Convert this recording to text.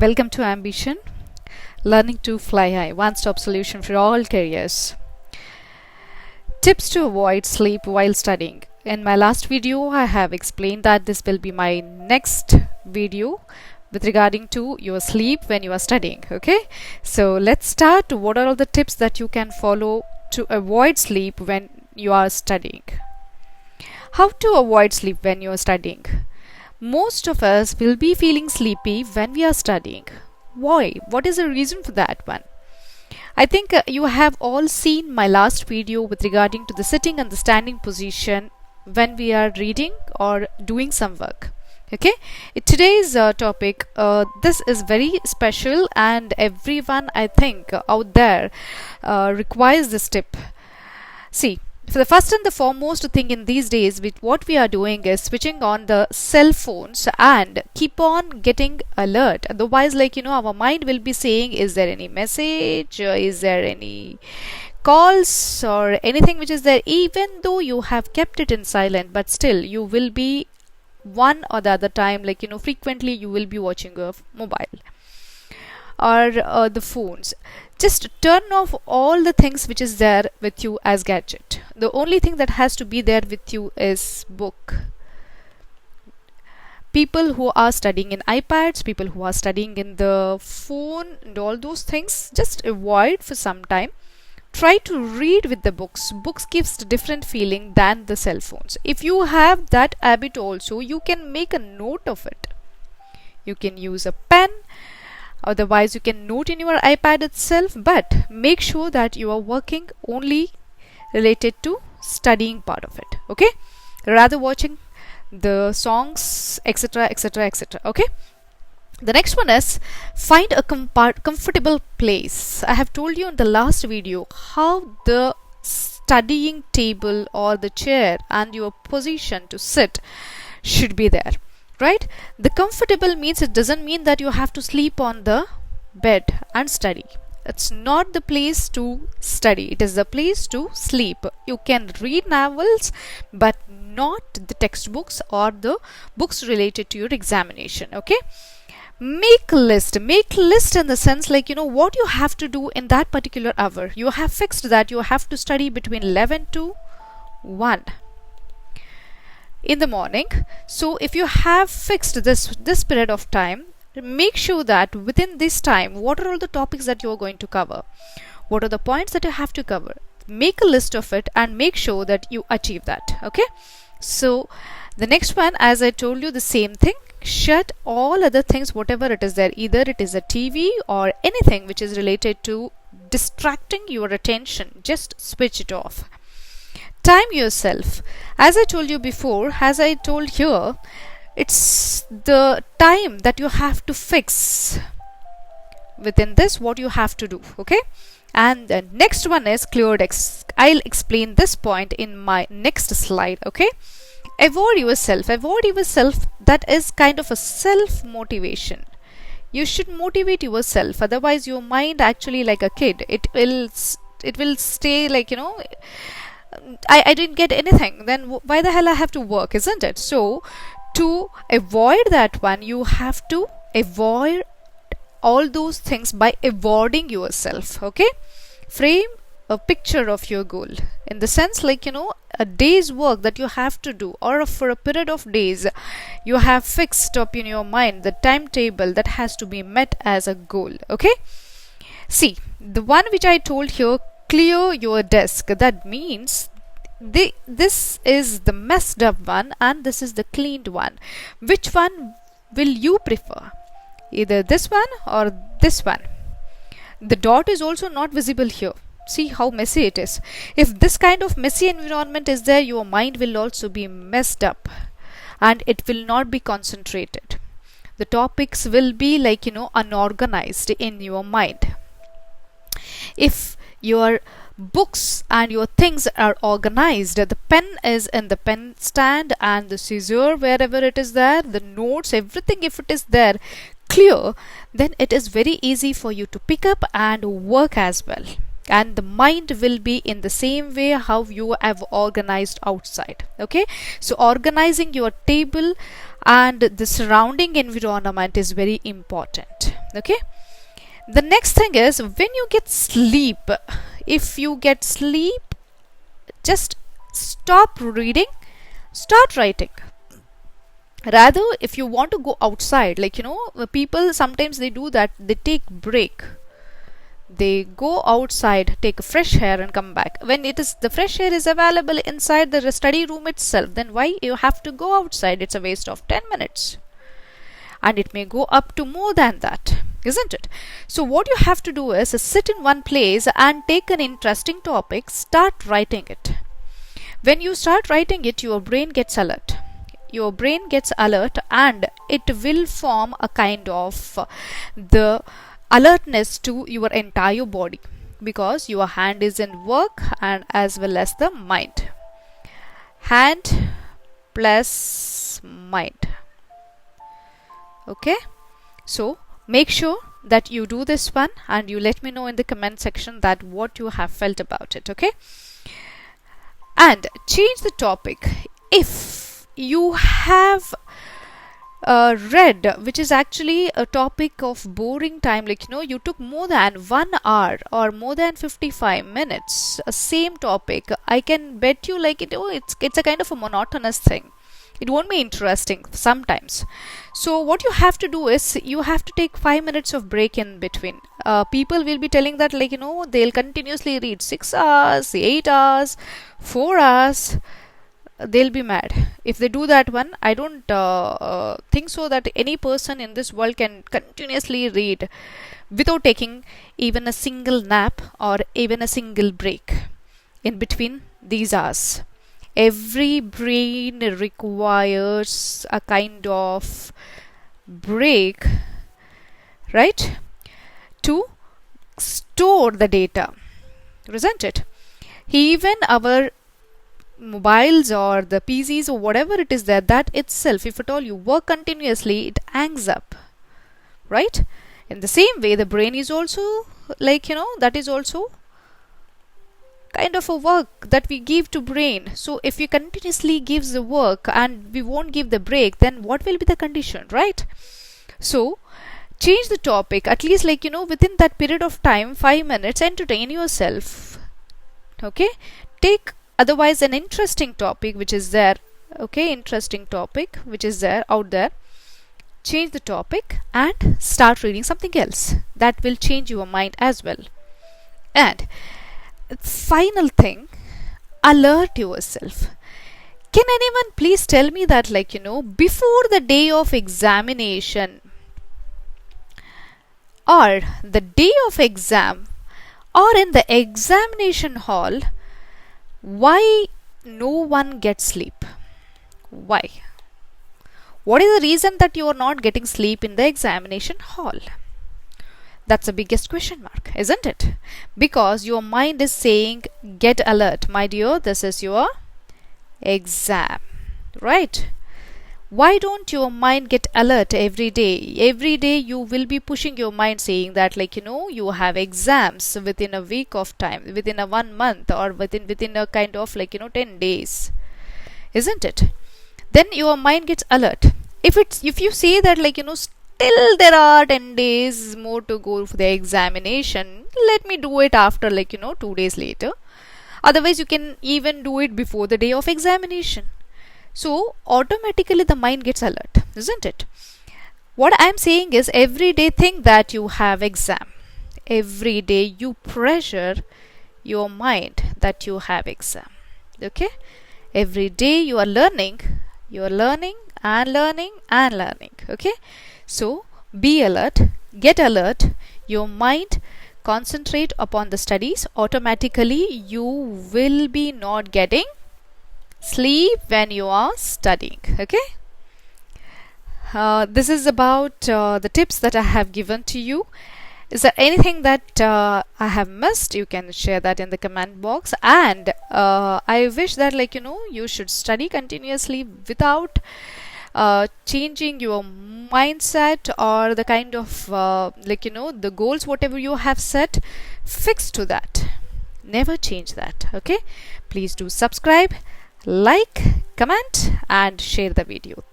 Welcome to Ambition, Learning to Fly High, one-stop solution for all careers. Tips to avoid sleep while studying. In my last video, I have explained that this will be my next video with regarding to your sleep when you are studying. Okay, so let's start. What are all the tips that you can follow to avoid sleep when you are studying? How to avoid sleep when you are studying? Most of us will be feeling sleepy when we are studying. Why? What is the reason for that one? I think you have all seen my last video with regarding to the sitting and the standing position when we are reading or doing some work. Okay, today's topic, this is very special and everyone I think out there requires this tip. See, for the first and the foremost thing in these days, with what we are doing is switching on the cell phones and keep on getting alert. Otherwise, our mind will be saying, is there any message? Is there any calls or anything which is there? Even though you have kept it in silent, but still you will be one or the other time, frequently you will be watching your mobile or the phones. Just turn off all the things which is there with you as gadget. The only thing that has to be there with you is book. People who are studying in iPads, people who are studying in the phone and all those things, just avoid for some time. Try to read with the books. Books gives a different feeling than the cell phones. If you have that habit also, you can make a note of it. You can use a pen. Otherwise, you can note in your iPad itself, but make sure that you are working only related to studying part of it. Okay, rather watching the songs, etc., etc., etc. Okay. The next one is find a comfortable place. I have told you in the last video how the studying table or the chair and your position to sit should be there. Right? The comfortable means it doesn't mean that you have to sleep on the bed and study. It's not the place to study. It is the place to sleep. You can read novels, but not the textbooks or the books related to your examination. Okay? Make a list. Make a list in the sense what you have to do in that particular hour. You have fixed that you have to study between 11 to 1. In the morning. So if you have fixed this period of time, make sure that within this time, what are all the topics that you are going to cover? What are the points that you have to cover? Make a list of it and make sure that you achieve that. Okay, so the next one, as I told you, the same thing. Shut all other things, whatever it is there, either it is a TV or anything which is related to distracting your attention. Just switch it off. Time yourself. As I told you before, as I told here, it's the time that you have to fix. Within this, what you have to do. Okay, and the next one is clear desk. I'll explain this point in my next slide. Okay, avoid yourself. Avoid yourself. That is kind of a self motivation. You should motivate yourself. Otherwise, your mind actually like a kid. It will stay I didn't get anything, then why the hell I have to work, isn't it? So to avoid that one, you have to avoid all those things by avoiding yourself. Okay, frame a picture of your goal in the sense a day's work that you have to do, or for a period of days you have fixed up in your mind the timetable that has to be met as a goal. Okay, see the one which I told here, clear your desk. That means this is the messed up one and this is the cleaned one. Which one will you prefer? Either this one or this one. The dot is also not visible here. See how messy it is. If this kind of messy environment is there, your mind will also be messed up and it will not be concentrated. The topics will be unorganized in your mind. If your books and your things are organized, the pen is in the pen stand and the scissor wherever it is there, the notes, everything, if it is there clear, then it is very easy for you to pick up and work as well. And the mind will be in the same way how you have organized outside. Okay, so organizing your table and the surrounding environment is very important. Okay, the next thing is when you get sleep, if you get sleep, just stop reading, start writing. Rather, if you want to go outside, like people sometimes they do that, they take break, they go outside, take a fresh air and come back. When it is the fresh air is available inside the study room itself, then why you have to go outside? It's a waste of 10 minutes, and it may go up to more than that, isn't it? So what you have to do is sit in one place and take an interesting topic, start writing it. When you start writing it, your brain gets alert, and it will form a kind of the alertness to your entire body, because your hand is in work and as well as the mind. Hand plus mind. Okay, so make sure that you do this one and you let me know in the comment section that what you have felt about it. Okay, and change the topic. If you have read which is actually a topic of boring time, like you took more than 1 hour or more than 55 minutes, same topic, I can bet you it's a kind of a monotonous thing, it won't be interesting sometimes. So what you have to do is you have to take 5 minutes of break in between. People will be telling that they'll continuously read 6 hours, 8 hours, 4 hours. They'll be mad if they do that one. I don't think so that any person in this world can continuously read without taking even a single nap or even a single break in between these hours. Every brain requires a kind of break, right, to store the data, isn't it? Even our mobiles or the PCs or whatever it is there, that itself, if at all you work continuously, it hangs up, right? In the same way, the brain is also that is also kind of a work that we give to brain. So if we continuously gives the work and we won't give the break, then what will be the condition, right? So change the topic, at least within that period of time, 5 minutes, entertain yourself. Okay, take otherwise an interesting topic which is there, interesting topic which is there out there, change the topic and start reading something else. That will change your mind as well. And final thing, alert yourself. Can anyone please tell me that before the day of examination or the day of exam or in the examination hall, why no one gets sleep? Why? What is the reason that you are not getting sleep in the examination hall? That's the biggest question mark, isn't it? Because your mind is saying, get alert, my dear, this is your exam, right? Why don't your mind get alert every day? Every day you will be pushing your mind saying that you have exams within a week of time, within a 1 month, or within a kind of 10 days, isn't it? Then your mind gets alert. If you say that still there are 10 days more to go for the examination, let me do it after 2 days later. Otherwise you can even do it before the day of examination. So automatically the mind gets alert, isn't it? What I'm saying is, every day think that you have exam. Every day you pressure your mind that you have exam. Okay? Every day you are learning and learning and learning. Okay? So be alert, get alert, your mind concentrate upon the studies. Automatically you will be not getting sleep when you are studying. Okay, this is about the tips that I have given to you. Is there anything that I have missed? You can share that in the comment box. And I wish that you should study continuously without changing your mindset or the kind of the goals whatever you have set, fix to that, never change that. Okay, please do subscribe, like, comment and share the video.